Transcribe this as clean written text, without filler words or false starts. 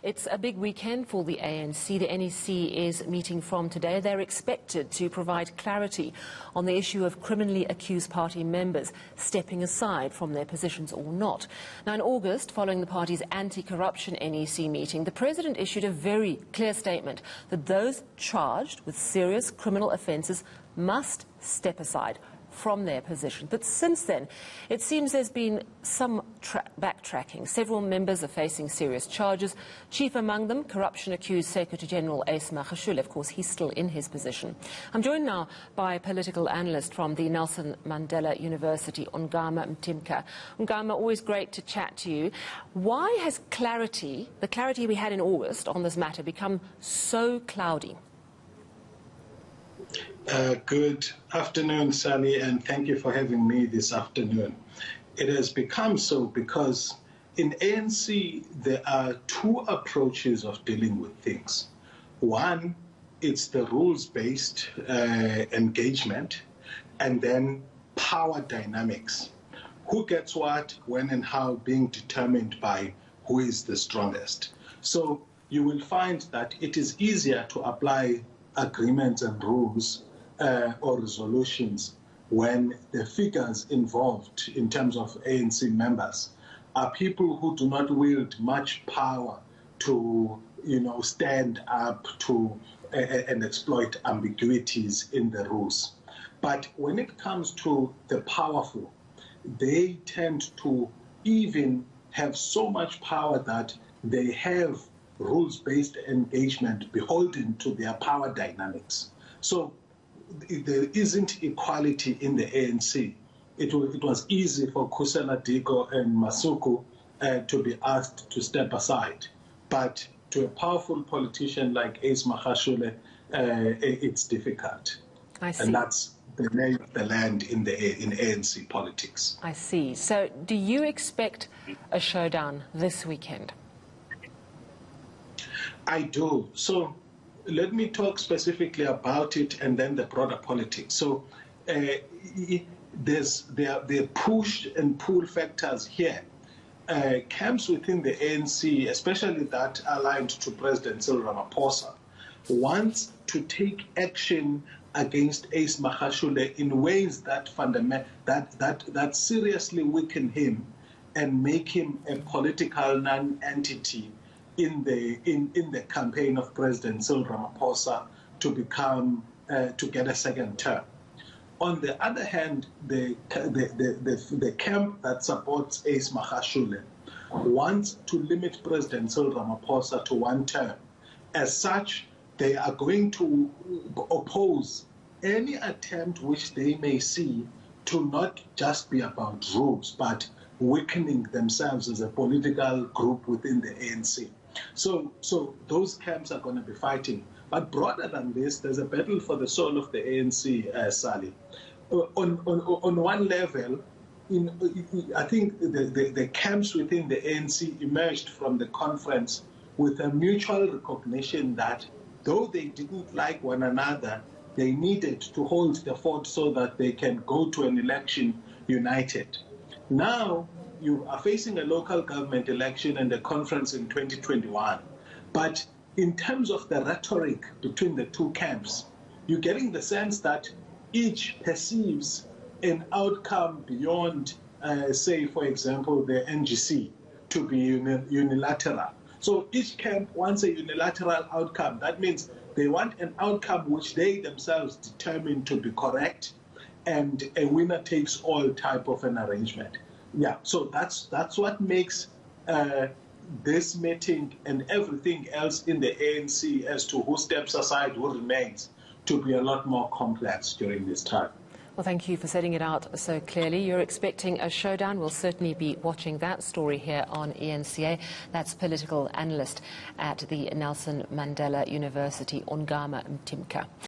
It's a big weekend for the ANC. The NEC is meeting from today. They're expected to provide clarity on the issue of criminally accused party members stepping aside from their positions or not. Now, in August, following the party's anti-corruption NEC meeting, the president issued a very clear statement that those charged with serious criminal offences must step aside from their position. But since then, it seems there's been some backtracking. Several members are facing serious charges, chief among them corruption-accused Secretary-General Ace Magashule. Of course, he's still in his position. I'm joined now by a political analyst from the Nelson Mandela University, Ongama Mtimka. Ongama, always great to chat to you. Why has the clarity we had in August on this matter, become so cloudy? Good afternoon, Sally, and thank you for having me this afternoon. It has become so because in ANC there are two approaches of dealing with things. One, it's the rules-based engagement, and then power dynamics. Who gets what, when and how, being determined by who is the strongest. So you will find that it is easier to apply agreements and rules or resolutions when the figures involved in terms of ANC members are people who do not wield much power to, stand up to and exploit ambiguities in the rules. But when it comes to the powerful, they tend to even have so much power that they have rules-based engagement beholden to their power dynamics. So there isn't equality in the ANC. It was easy for Kusela Diko and Masuku to be asked to step aside. But to a powerful politician like Ace Magashule, it's difficult. I see. And that's the lay of the land in ANC politics. I see. So do you expect a showdown this weekend? I do. So let me talk specifically about it and then the broader politics. So there are push and pull factors here. Camps within the ANC, especially that aligned to President Cyril Ramaphosa, wants to take action against Ace Magashule in ways that that seriously weaken him and make him a political non-entity in the campaign of President Cyril Ramaphosa to get a second term. On the other hand, the camp that supports Ace Magashule wants to limit President Cyril Ramaphosa to one term. As such, they are going to oppose any attempt which they may see to not just be about rules, but weakening themselves as a political group within the ANC. So those camps are going to be fighting. But broader than this, there's a battle for the soul of the ANC, Sally. On one level, I think the camps within the ANC emerged from the conference with a mutual recognition that though they didn't like one another, they needed to hold the fort so that they can go to an election united. Now, you are facing a local government election and a conference in 2021. But in terms of the rhetoric between the two camps, you're getting the sense that each perceives an outcome beyond, say, for example, the NGC to be unilateral. So each camp wants a unilateral outcome. That means they want an outcome which they themselves determine to be correct and a winner-takes-all type of an arrangement. Yeah, so that's what makes this meeting and everything else in the ANC as to who steps aside, who remains, to be a lot more complex during this time. Well, thank you for setting it out so clearly. You're expecting a showdown. We'll certainly be watching that story here on eNCA. That's political analyst at the Nelson Mandela University, Ongama Mtimka.